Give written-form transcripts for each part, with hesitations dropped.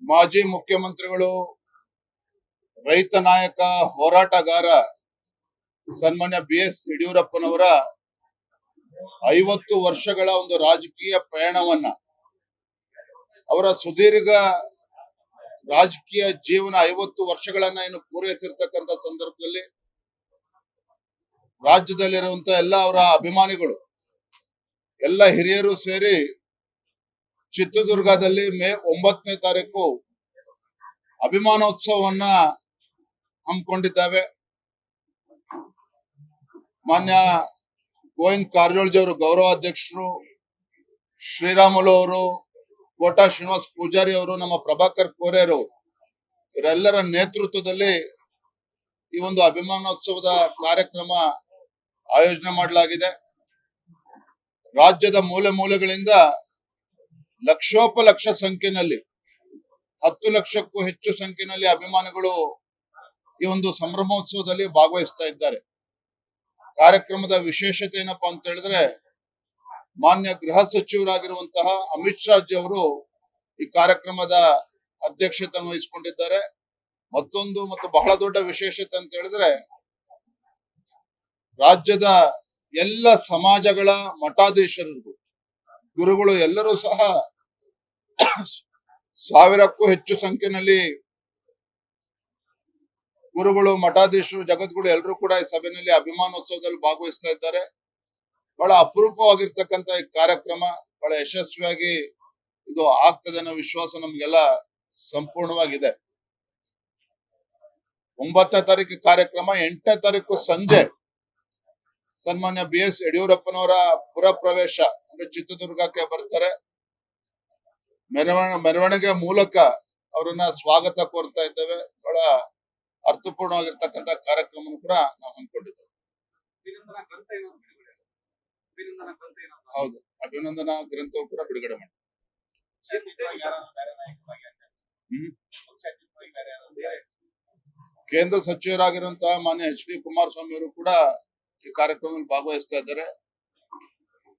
ಮಾಜಿ ಮುಖ್ಯಮಂತ್ರಿಗಳು, ರೈತ ನಾಯಕ, ಹೋರಾಟಗಾರ ಸನ್ಮಾನ್ಯ BS ಯಡಿಯೂರಪ್ಪನವರ 50 ವರ್ಷಗಳ ಒಂದು ರಾಜಕೀಯ ಪಯಣವನ್ನ, ಅವರ ಸುದೀರ್ಘ ರಾಜಕೀಯ ಜೀವನ 50 ವರ್ಷಗಳನ್ನ ಏನು ಪೂರೈಸಿರ್ತಕ್ಕಂಥ ಸಂದರ್ಭದಲ್ಲಿ ರಾಜ್ಯದಲ್ಲಿರುವಂತಹ ಎಲ್ಲ ಅವರ ಅಭಿಮಾನಿಗಳು, ಎಲ್ಲ ಹಿರಿಯರು ಸೇರಿ ಚಿತ್ರದುರ್ಗದಲ್ಲಿ ಮೇ 9ನೇ ತಾರೀಕು ಅಭಿಮಾನೋತ್ಸವವನ್ನ ಹಮ್ಮಿಕೊಂಡಿದ್ದಾವೆ. ಮಾನ್ಯ ಗೋವಿಂದ ಕಾರಜೋಳಜಿ ಅವರು ಗೌರವಾಧ್ಯಕ್ಷರು, ಶ್ರೀರಾಮುಲು ಅವರು, ಕೋಟಾ ಶ್ರೀನಿವಾಸ ಪೂಜಾರಿ ಅವರು, ನಮ್ಮ ಪ್ರಭಾಕರ್ ಕೋರೆಯವರು, ಇವರೆಲ್ಲರ ನೇತೃತ್ವದಲ್ಲಿ ಈ ಒಂದು ಅಭಿಮಾನೋತ್ಸವದ ಕಾರ್ಯಕ್ರಮ ಆಯೋಜನೆ ಮಾಡಲಾಗಿದೆ. ರಾಜ್ಯದ ಮೂಲೆ ಮೂಲೆಗಳಿಂದ ಲಕ್ಷೋಪಲಕ್ಷ ಸಂಖ್ಯೆಯಲ್ಲಿ 10 ಲಕ್ಷಕ್ಕೂ ಹೆಚ್ಚು ಸಂಖ್ಯೆಯಲ್ಲಿ ಅಭಿಮಾನಿಗಳು ಈ ಒಂದು ಸಂಭ್ರಮೋತ್ಸವದಲ್ಲಿ ಭಾಗವಹಿಸ್ತಾ ಇದ್ದಾರೆ. ಕಾರ್ಯಕ್ರಮದ ವಿಶೇಷತೆ ಏನಪ್ಪಾ ಅಂತ ಹೇಳಿದ್ರೆ, ಮಾನ್ಯ ಗೃಹ ಸಚಿವರಾಗಿರುವಂತಹ ಅಮಿತ್ ಶಾ ಜಿ ಅವರು ಈ ಕಾರ್ಯಕ್ರಮದ ಅಧ್ಯಕ್ಷತೆಯನ್ನು ವಹಿಸಿಕೊಂಡಿದ್ದಾರೆ. ಮತ್ತು ಬಹಳ ದೊಡ್ಡ ವಿಶೇಷತೆ ಅಂತ ಹೇಳಿದ್ರೆ, ರಾಜ್ಯದ ಎಲ್ಲ ಸಮಾಜಗಳ ಮಠಾಧೀಶರಿಗೂ, ಗುರುಗಳು ಎಲ್ಲರೂ ಸಹ 1000ಕ್ಕೂ ಹೆಚ್ಚು ಸಂಖ್ಯೆಯಲ್ಲಿ ಗುರುಗಳು, ಮಠಾಧೀಶರು, ಜಗದ್ಗುರು ಎಲ್ಲರೂ ಕೂಡ ಈ ಸಭೆಯಲ್ಲಿ ಅಭಿಮಾನೋತ್ಸವದಲ್ಲಿ ಭಾಗವಹಿಸ್ತಾ ಇದ್ದಾರೆ. ಬಹಳ ಅಪರೂಪವಾಗಿರ್ತಕ್ಕಂಥ ಈ ಕಾರ್ಯಕ್ರಮ ಬಹಳ ಯಶಸ್ವಿಯಾಗಿ ಇದು ಆಗ್ತದೆ ಅನ್ನೋ ವಿಶ್ವಾಸ ನಮ್ಗೆಲ್ಲ ಸಂಪೂರ್ಣವಾಗಿದೆ. 9ನೇ ತಾರೀಕು ಕಾರ್ಯಕ್ರಮ, 8ನೇ ತಾರೀಕು ಸಂಜೆ ಸನ್ಮಾನ್ಯ BS ಯಡಿಯೂರಪ್ಪನವರ ಪುರ ಪ್ರವೇಶ ಅಂದ್ರೆ ಚಿತ್ರದುರ್ಗಕ್ಕೆ ಬರ್ತಾರೆ. ಮೆರವಣಿಗೆ ಮೂಲಕ ಅವರನ್ನ ಸ್ವಾಗತ ಕೋರ್ತಾ ಇದ್ದೇವೆ. ಬಹಳ ಅರ್ಥಪೂರ್ಣವಾಗಿರ್ತಕ್ಕಂಥ ಕಾರ್ಯಕ್ರಮ ಕೂಡ ನಾವು ಹಮ್ಮಿಕೊಂಡಿದ್ದೇವೆ. ಹೌದು, ಅಭಿನಂದನಾ ಗ್ರಂಥವು ಕೂಡ ಬಿಡುಗಡೆ ಮಾಡಿ. ಕೇಂದ್ರ ಸಚಿವರಾಗಿರುವಂತಹ ಮಾನ್ಯ HD ಕುಮಾರಸ್ವಾಮಿ ಅವರು ಕೂಡ ಈ ಕಾರ್ಯಕ್ರಮದಲ್ಲಿ ಭಾಗವಹಿಸ್ತಾ ಇದ್ದಾರೆ.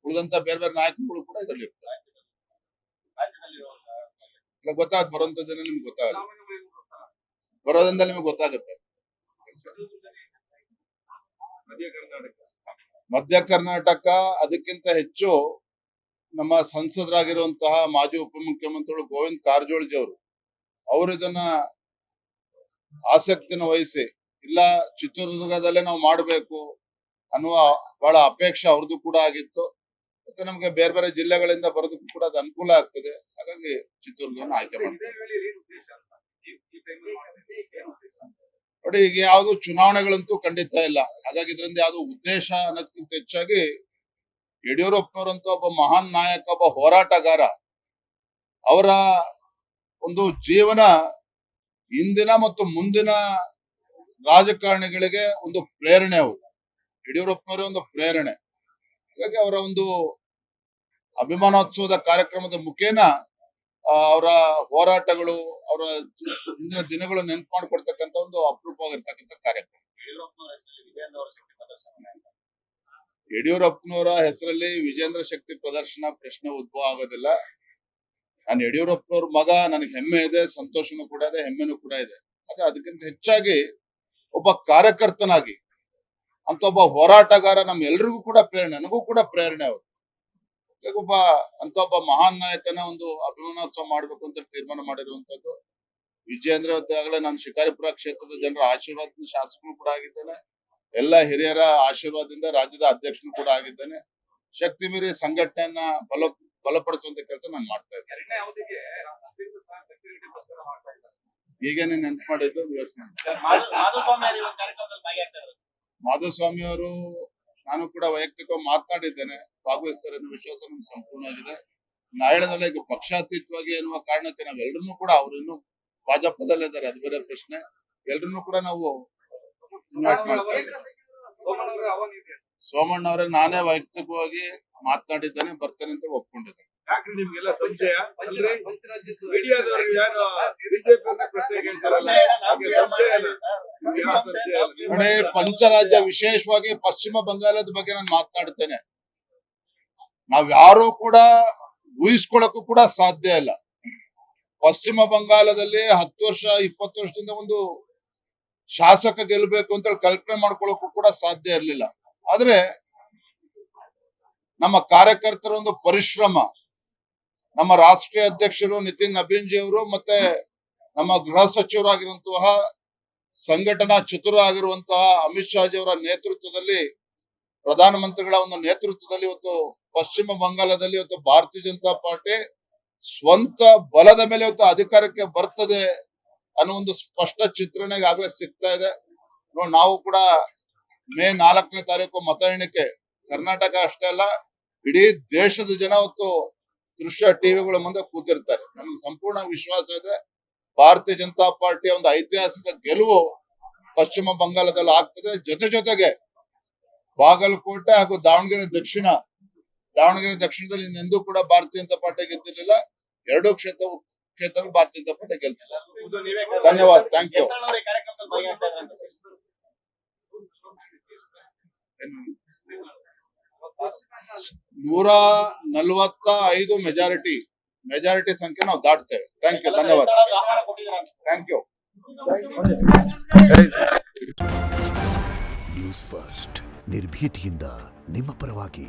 ಉಳಿದಂತ ಬೇರೆ ಬೇರೆ ನಾಯಕರುಗಳು ಕೂಡ ಇದರಲ್ಲಿ ಇರ್ತಾರೆ. ಗೊತ್ತಾಗುತ್ತೆ, ಬರುವಂತ ದಿನ ನಿಮ್ಗೆ ಗೊತ್ತಾಗುತ್ತೆ, ಬರೋದ್ರಿಂದ ನಿಮ್ಗೆ ಗೊತ್ತಾಗುತ್ತೆ. ಮಧ್ಯ ಕರ್ನಾಟಕ, ಅದಕ್ಕಿಂತ ಹೆಚ್ಚು ನಮ್ಮ ಸಂಸದರಾಗಿರುವಂತಹ ಮಾಜಿ ಉಪಮುಖ್ಯಮಂತ್ರಿಗಳು ಗೋವಿಂದ ಕಾರಜೋಳಜಿ ಅವರು ಇದನ್ನ ಆಸಕ್ತಿನ ವಹಿಸಿ, ಇಲ್ಲ ಚಿತ್ರದುರ್ಗದಲ್ಲೇ ನಾವು ಮಾಡಬೇಕು ಅನ್ನುವ ಬಹಳ ಅಪೇಕ್ಷೆ ಅವ್ರದ್ದು ಕೂಡ ಆಗಿತ್ತು. ಮತ್ತೆ ನಮ್ಗೆ ಬೇರೆ ಬೇರೆ ಜಿಲ್ಲೆಗಳಿಂದ ಬರೋದಕ್ಕೂ ಕೂಡ ಅದು ಅನುಕೂಲ ಆಗ್ತದೆ. ಹಾಗಾಗಿ ಚಿತ್ರದುರ್ಗವನ್ನು ಆಯ್ಕೆ ಮಾಡ್ತೀವಿ. ನೋಡಿ, ಈಗ ಯಾವ್ದು ಚುನಾವಣೆಗಳಂತೂ ಖಂಡಿತ ಇಲ್ಲ. ಹಾಗಾಗಿ ಇದರಿಂದ ಯಾವ್ದು ಉದ್ದೇಶ ಅನ್ನೋದಕ್ಕಿಂತ ಹೆಚ್ಚಾಗಿ ಯಡಿಯೂರಪ್ಪನವರಂತ ಒಬ್ಬ ಮಹಾನ್ ನಾಯಕ, ಒಬ್ಬ ಹೋರಾಟಗಾರ, ಅವರ ಒಂದು ಜೀವನ ಇಂದಿನ ಮತ್ತು ಮುಂದಿನ ರಾಜಕಾರಣಿಗಳಿಗೆ ಒಂದು ಪ್ರೇರಣೆ. ಅವರು ಯಡಿಯೂರಪ್ಪನವರೇ ಒಂದು ಪ್ರೇರಣೆ. ಹಾಗಾಗಿ ಅವರ ಒಂದು ಅಭಿಮಾನೋತ್ಸವದ ಕಾರ್ಯಕ್ರಮದ ಮುಖೇನ ಅವರ ಹೋರಾಟಗಳು, ಅವರ ಹಿಂದಿನ ದಿನಗಳು ನೆನಪು ಮಾಡಿಕೊಡ್ತಕ್ಕಂಥ ಒಂದು ಅಪರೂಪವಾಗಿರ್ತಕ್ಕಂಥ ಕಾರ್ಯಕ್ರಮ. ಯಡಿಯೂರಪ್ಪನವರ ಹೆಸರಲ್ಲಿ ವಿಜೇಂದ್ರ ಶಕ್ತಿ ಪ್ರದರ್ಶನ ಪ್ರಶ್ನೆ ಉದ್ಭವ ಆಗೋದಿಲ್ಲ. ನಾನು ಯಡಿಯೂರಪ್ಪನವ್ರ ಮಗ, ನನಗೆ ಹೆಮ್ಮೆ ಇದೆ, ಸಂತೋಷನೂ ಕೂಡ ಇದೆ, ಹೆಮ್ಮೆನೂ ಕೂಡ ಇದೆ. ಆದ್ರೆ ಅದಕ್ಕಿಂತ ಹೆಚ್ಚಾಗಿ ಒಬ್ಬ ಕಾರ್ಯಕರ್ತನಾಗಿ ಅಂತ ಒಬ್ಬ ಹೋರಾಟಗಾರ ನಮ್ಮೆಲ್ರಿಗೂ ಕೂಡ ಪ್ರೇರಣೆ, ನನಗೂ ಕೂಡ ಪ್ರೇರಣೆ. ಅವರು ಒಬ್ಬ ಮಹಾನ್ ನಾಯಕನ ಒಂದು ಅಭಿಮಾನೋತ್ಸವ ಮಾಡ್ಬೇಕು ಅಂತ ತೀರ್ಮಾನ ಮಾಡಿರುವಂತದ್ದು. ವಿಜೇಂದ್ರ ಆಗಲೇ ನಾನು ಶಿಕಾರಿಪುರ ಕ್ಷೇತ್ರದ ಜನರ ಆಶೀರ್ವಾದದಿಂದ ಶಾಸಕರು ಕೂಡ ಆಗಿದ್ದೇನೆ. ಎಲ್ಲ ಹಿರಿಯರ ಆಶೀರ್ವಾದದಿಂದ ರಾಜ್ಯದ ಅಧ್ಯಕ್ಷನು ಕೂಡ ಆಗಿದ್ದೇನೆ. ಶಕ್ತಿ ಮೀರಿ ಸಂಘಟನೆಯನ್ನ ಬಲಪಡಿಸುವಂತ ಕೆಲಸ ನಾನು ಮಾಡ್ತಾ ಇದ್ದೇನೆ. ಈಗೇನೆ ನೆನ್ಪು ಮಾಡಿದ್ದು ಯೋಚನೆ. ಮಾಧುಸ್ವಾಮಿ ಅವರು, ನಾನು ಕೂಡ ವೈಯಕ್ತಿಕವಾಗಿ ಮಾತನಾಡಿದ್ದೇನೆ, ಭಾಗವಹಿಸ್ತಾರೆ ಅನ್ನೋ ವಿಶ್ವಾಸ ನಮ್ಗೆ ಸಂಪೂರ್ಣವಾಗಿದೆ. ನಾ ಹೇಳಿದ್ರೆ ಈಗ ಪಕ್ಷಾತೀತವಾಗಿ ಎನ್ನುವ ಕಾರಣಕ್ಕೆ ನಾವೆಲ್ಲರನ್ನೂ ಕೂಡ, ಅವ್ರು ಇನ್ನೂ ಭಾಜಪದಲ್ಲಿದ್ದಾರೆ, ಅದು ಬೇರೆ ಪ್ರಶ್ನೆ, ಎಲ್ರನ್ನೂ ಕೂಡ ನಾವು ಇನ್ವೈಟ್ ಮಾಡ್ತಾ ಇದ್ದೇವೆ. ಸೋಮಣ್ಣ ಅವರೇ ನಾನೇ ವೈಯಕ್ತಿಕವಾಗಿ ಮಾತನಾಡಿದ್ದೇನೆ, ಬರ್ತೇನೆ ಅಂತ ಒಪ್ಕೊಂಡಿದ್ದೇನೆ. ನಿಮ್ಗೆಲ್ಲ ಸಂಶಯ ಅಂದ್ರೆ ನೋಡಿ, ಪಂಚರಾಜ್ಯ, ವಿಶೇಷವಾಗಿ ಪಶ್ಚಿಮ ಬಂಗಾಳದ ಬಗ್ಗೆ ನಾನು ಮಾತನಾಡ್ತೇನೆ. ನಾವ್ ಯಾರು ಕೂಡ ಊಹಿಸ್ಕೊಳಕ್ಕೂ ಕೂಡ ಸಾಧ್ಯ ಇಲ್ಲ. ಪಶ್ಚಿಮ ಬಂಗಾಳದಲ್ಲಿ 10 ವರ್ಷ 20 ವರ್ಷದಿಂದ ಒಂದು ಶಾಸಕ ಗೆಲ್ಲಬೇಕು ಅಂತ ಹೇಳಿ ಕಲ್ಪನೆ ಮಾಡ್ಕೊಳ್ಳೋಕ್ಕೂ ಕೂಡ ಸಾಧ್ಯ ಇರಲಿಲ್ಲ. ಆದ್ರೆ ನಮ್ಮ ಕಾರ್ಯಕರ್ತರ ಒಂದು ಪರಿಶ್ರಮ, ನಮ್ಮ ರಾಷ್ಟ್ರೀಯ ಅಧ್ಯಕ್ಷರು ನಿತಿನ್ ನಬೀನ್ಜಿ ಅವರು ಮತ್ತೆ ನಮ್ಮ ಗೃಹ ಸಚಿವರಾಗಿರುವಂತಹ ಸಂಘಟನಾ ಚತುರ ಆಗಿರುವಂತಹ ಅಮಿತ್ ಶಾಜಿ ಅವರ ನೇತೃತ್ವದಲ್ಲಿ, ಪ್ರಧಾನಮಂತ್ರಿಗಳ ಒಂದು ನೇತೃತ್ವದಲ್ಲಿ ಇವತ್ತು ಪಶ್ಚಿಮ ಬಂಗಾಳದಲ್ಲಿ ಇವತ್ತು ಭಾರತೀಯ ಜನತಾ ಪಾರ್ಟಿ ಸ್ವಂತ ಬಲದ ಮೇಲೆ ಇವತ್ತು ಅಧಿಕಾರಕ್ಕೆ ಬರ್ತದೆ ಅನ್ನೋ ಒಂದು ಸ್ಪಷ್ಟ ಚಿತ್ರಣ ಈಗಾಗಲೇ ಸಿಗ್ತಾ ಇದೆ. ನಾವು ಕೂಡ ಮೇ 4ನೇ ತಾರೀಕು ಮತ ಎಣಿಕೆ, ಕರ್ನಾಟಕ ಅಷ್ಟೇ ಅಲ್ಲ ಇಡೀ ದೇಶದ ಜನ ಇವತ್ತು ದೃಶ್ಯ ಟಿವಿಗಳ ಮುಂದೆ ಕೂತಿರ್ತಾರೆ. ನಮ್ಗೆ ಸಂಪೂರ್ಣ ವಿಶ್ವಾಸ ಇದೆ ಭಾರತೀಯ ಜನತಾ ಪಾರ್ಟಿಯ ಒಂದು ಐತಿಹಾಸಿಕ ಗೆಲುವು ಪಶ್ಚಿಮ ಬಂಗಾಳದಲ್ಲಿ ಆಗ್ತದೆ. ಜೊತೆಗೆ ಬಾಗಲಕೋಟೆ ಹಾಗೂ ದಾವಣಗೆರೆ ದಕ್ಷಿಣದಲ್ಲಿ ಇನ್ನೆಂದೂ ಕೂಡ ಭಾರತೀಯ ಜನತಾ ಪಾರ್ಟಿ ಗೆದ್ದಿರಲಿಲ್ಲ. 2 ಕ್ಷೇತ್ರದಲ್ಲಿ ಭಾರತೀಯ ಜನತಾ ಪಾರ್ಟಿ ಗೆಲ್ತಿಲ್ಲ. ಧನ್ಯವಾದ, ಥ್ಯಾಂಕ್ ಯು. 145 ಮೆಜಾರಿಟಿ ಸಂಖ್ಯೆ ನಾವು ದಾಟ್ತೇವೆ. ಥ್ಯಾಂಕ್ ಯು, ಧನ್ಯವಾದ, ಥ್ಯಾಂಕ್ ಯು. ನ್ಯೂಸ್ ಫಸ್ಟ್ ನಿರ್ಭೀತಿಯಿಂದ ನಿಮ್ಮ ಪರವಾಗಿ.